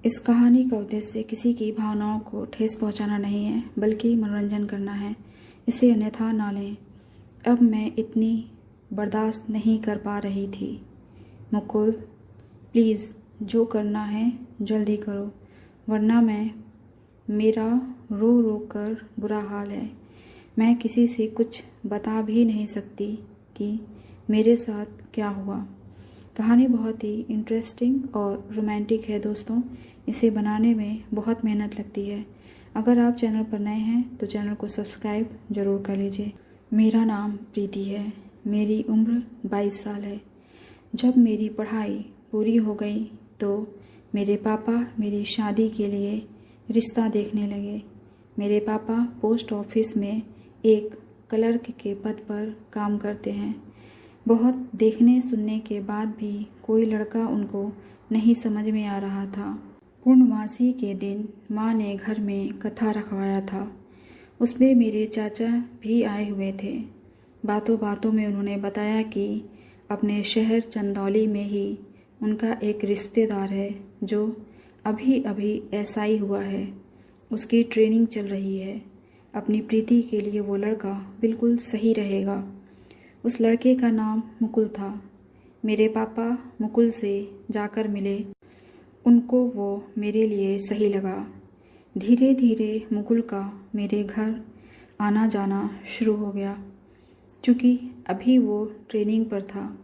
इस कहानी का उद्देश्य किसी की भावनाओं को ठेस पहुंचाना नहीं है, बल्कि मनोरंजन करना है। इसे अन्यथा ना लें। अब मैं इतनी बर्दाश्त नहीं कर पा रही थी। मुकुल, प्लीज़ जो करना है जल्दी करो, वरना मेरा रो रो कर बुरा हाल है। मैं किसी से कुछ बता भी नहीं सकती कि मेरे साथ क्या हुआ। कहानी बहुत ही इंटरेस्टिंग और रोमांटिक है दोस्तों। इसे बनाने में बहुत मेहनत लगती है। अगर आप चैनल पर नए हैं तो चैनल को सब्सक्राइब ज़रूर कर लीजिए। मेरा नाम प्रीति है। मेरी उम्र 22 साल है। जब मेरी पढ़ाई पूरी हो गई तो मेरे पापा मेरी शादी के लिए रिश्ता देखने लगे। मेरे पापा पोस्ट ऑफिस में एक क्लर्क के पद पर काम करते हैं। बहुत देखने सुनने के बाद भी कोई लड़का उनको नहीं समझ में आ रहा था। पूर्णमासी के दिन माँ ने घर में कथा रखवाया था। उसमें मेरे चाचा भी आए हुए थे। बातों बातों में उन्होंने बताया कि अपने शहर चंदौली में ही उनका एक रिश्तेदार है जो अभी अभी एसआई हुआ है। उसकी ट्रेनिंग चल रही है। अपनी प्रीति के लिए वो लड़का बिल्कुल सही रहेगा। उस लड़के का नाम मुकुल था। मेरे पापा मुकुल से जाकर मिले। उनको वो मेरे लिए सही लगा। धीरे धीरे मुकुल का मेरे घर आना जाना शुरू हो गया। चूँकि अभी वो ट्रेनिंग पर था,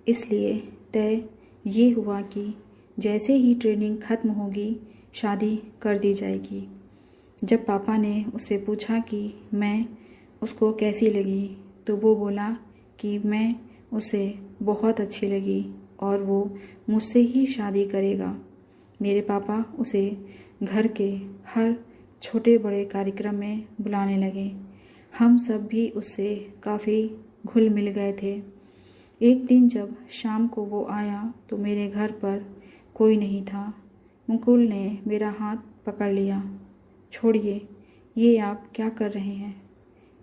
इसलिए तय ये हुआ कि जैसे ही ट्रेनिंग ख़त्म होगी शादी कर दी जाएगी। जब पापा ने उससे पूछा कि मैं उसको कैसी लगी तो वो बोला कि मैं उसे बहुत अच्छी लगी और वो मुझसे ही शादी करेगा। मेरे पापा उसे घर के हर छोटे बड़े कार्यक्रम में बुलाने लगे। हम सब भी उससे काफ़ी घुल मिल गए थे। एक दिन जब शाम को वो आया तो मेरे घर पर कोई नहीं था। मुकुल ने मेरा हाथ पकड़ लिया। छोड़िए, ये आप क्या कर रहे हैं?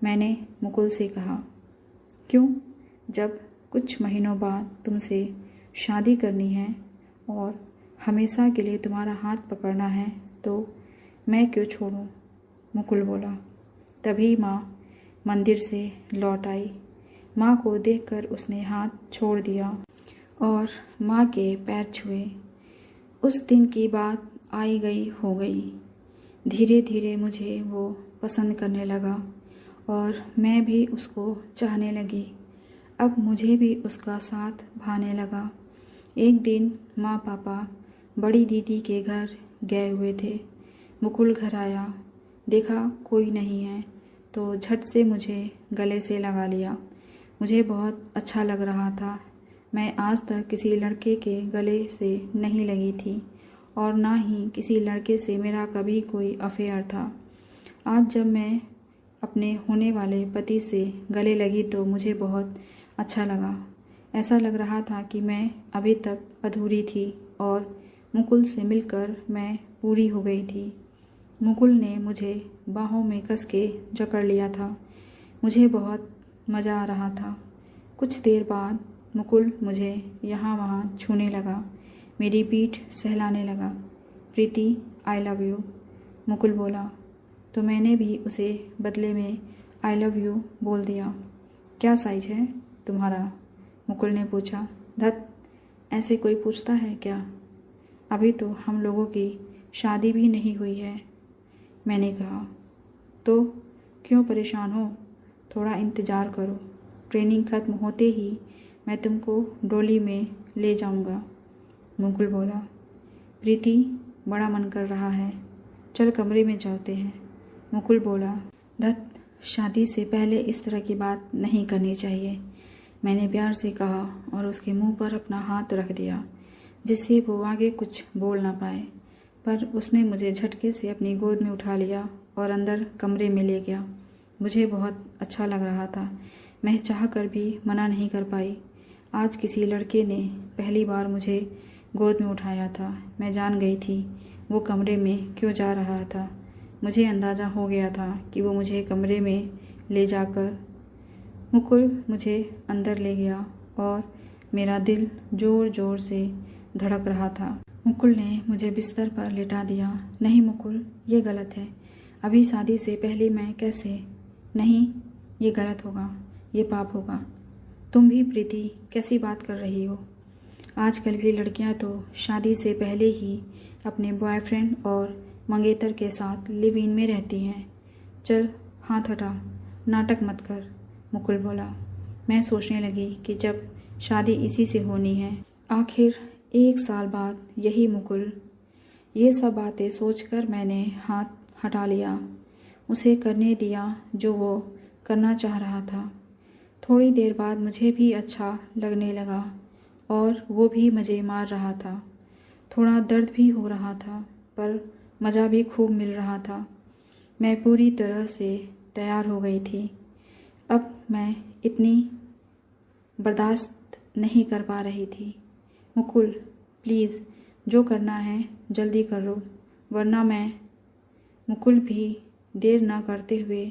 मैंने मुकुल से कहा। क्यों? जब कुछ महीनों बाद तुमसे शादी करनी है और हमेशा के लिए तुम्हारा हाथ पकड़ना है तो मैं क्यों छोड़ूं? मुकुल बोला। तभी माँ मंदिर से लौट आई। माँ को देखकर उसने हाथ छोड़ दिया और माँ के पैर छुए। उस दिन की बात आई गई हो गई। धीरे धीरे मुझे वो पसंद करने लगा और मैं भी उसको चाहने लगी। अब मुझे भी उसका साथ भाने लगा। एक दिन माँ पापा बड़ी दीदी के घर गए हुए थे। मुकुल घर आया, देखा कोई नहीं है तो झट से मुझे गले से लगा लिया। मुझे बहुत अच्छा लग रहा था। मैं आज तक किसी लड़के के गले से नहीं लगी थी और ना ही किसी लड़के से मेरा कभी कोई अफेयर था। आज जब मैं अपने होने वाले पति से गले लगी तो मुझे बहुत अच्छा लगा। ऐसा लग रहा था कि मैं अभी तक अधूरी थी और मुकुल से मिलकर मैं पूरी हो गई थी। मुकुल ने मुझे बाहों में कस के जकड़ लिया था। मुझे बहुत मज़ा आ रहा था। कुछ देर बाद मुकुल मुझे यहाँ वहाँ छूने लगा, मेरी पीठ सहलाने लगा। प्रीति, आई लव यू, मुकुल बोला। तो मैंने भी उसे बदले में आई लव यू बोल दिया। क्या साइज है तुम्हारा? मुकुल ने पूछा। धत, ऐसे कोई पूछता है क्या? अभी तो हम लोगों की शादी भी नहीं हुई है, मैंने कहा। तो क्यों परेशान हो? थोड़ा इंतज़ार करो। ट्रेनिंग ख़त्म होते ही मैं तुमको डोली में ले जाऊंगा, मुकुल बोला। प्रीति, बड़ा मन कर रहा है, चल कमरे में चलते हैं, मुकुल बोला। धत, शादी से पहले इस तरह की बात नहीं करनी चाहिए, मैंने प्यार से कहा और उसके मुंह पर अपना हाथ रख दिया जिससे वो आगे कुछ बोल ना पाए। पर उसने मुझे झटके से अपनी गोद में उठा लिया और अंदर कमरे में ले गया। मुझे बहुत अच्छा लग रहा था। मैं चाहकर भी मना नहीं कर पाई। आज किसी लड़के ने पहली बार मुझे गोद में उठाया था। मैं जान गई थी वो कमरे में क्यों जा रहा था। मुझे अंदाज़ा हो गया था कि वो मुझे कमरे में ले जाकर मुकुल मुझे अंदर ले गया और मेरा दिल ज़ोर ज़ोर से धड़क रहा था। मुकुल ने मुझे बिस्तर पर लिटा दिया। नहीं मुकुल, ये गलत है। अभी शादी से पहले मैं कैसे? नहीं, ये गलत होगा, ये पाप होगा। तुम भी प्रीति कैसी बात कर रही हो? आजकल की लड़कियां तो शादी से पहले ही अपने बॉयफ्रेंड और मंगेतर के साथ लिव इन में रहती हैं। चल हाथ हटा, नाटक मत कर, मुकुल बोला। मैं सोचने लगी कि जब शादी इसी से होनी है, आखिर 1 साल बाद यही मुकुल। ये सब बातें सोचकर मैंने हाथ हटा लिया, उसे करने दिया जो वो करना चाह रहा था। थोड़ी देर बाद मुझे भी अच्छा लगने लगा और वो भी मज़े मार रहा था। थोड़ा दर्द भी हो रहा था पर मज़ा भी खूब मिल रहा था। मैं पूरी तरह से तैयार हो गई थी। अब मैं इतनी बर्दाश्त नहीं कर पा रही थी। मुकुल प्लीज़, जो करना है जल्दी करो, वरना मैं। मुकुल भी देर ना करते हुए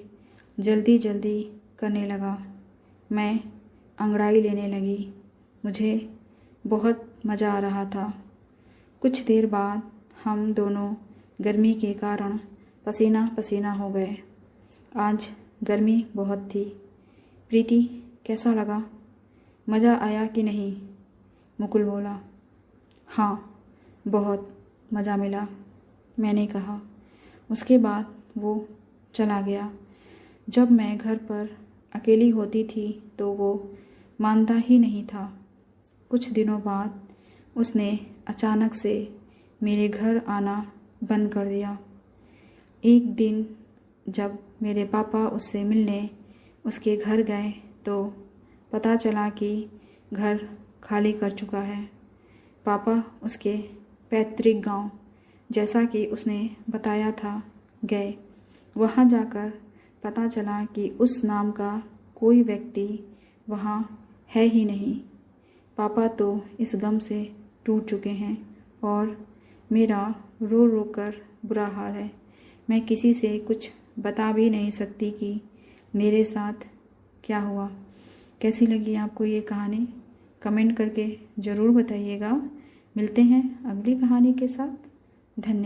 जल्दी जल्दी करने लगा। मैं अंगड़ाई लेने लगी। मुझे बहुत मज़ा आ रहा था। कुछ देर बाद हम दोनों गर्मी के कारण पसीना पसीना हो गए। आज गर्मी बहुत थी। प्रीति कैसा लगा? मज़ा आया कि नहीं? मुकुल बोला। हाँ, बहुत मज़ा मिला, मैंने कहा। उसके बाद वो चला गया। जब मैं घर पर अकेली होती थी तो वो मानता ही नहीं था। कुछ दिनों बाद उसने अचानक से मेरे घर आना बंद कर दिया। एक दिन जब मेरे पापा उससे मिलने उसके घर गए तो पता चला कि घर खाली कर चुका है। पापा उसके पैतृक गांव, जैसा कि उसने बताया था, गए। वहां जाकर पता चला कि उस नाम का कोई व्यक्ति वहाँ है ही नहीं। पापा तो इस गम से टूट चुके हैं और मेरा रो रो कर बुरा हाल है। मैं किसी से कुछ बता भी नहीं सकती कि मेरे साथ क्या हुआ। कैसी लगी आपको ये कहानी? कमेंट करके ज़रूर बताइएगा। मिलते हैं अगली कहानी के साथ। धन्यवाद।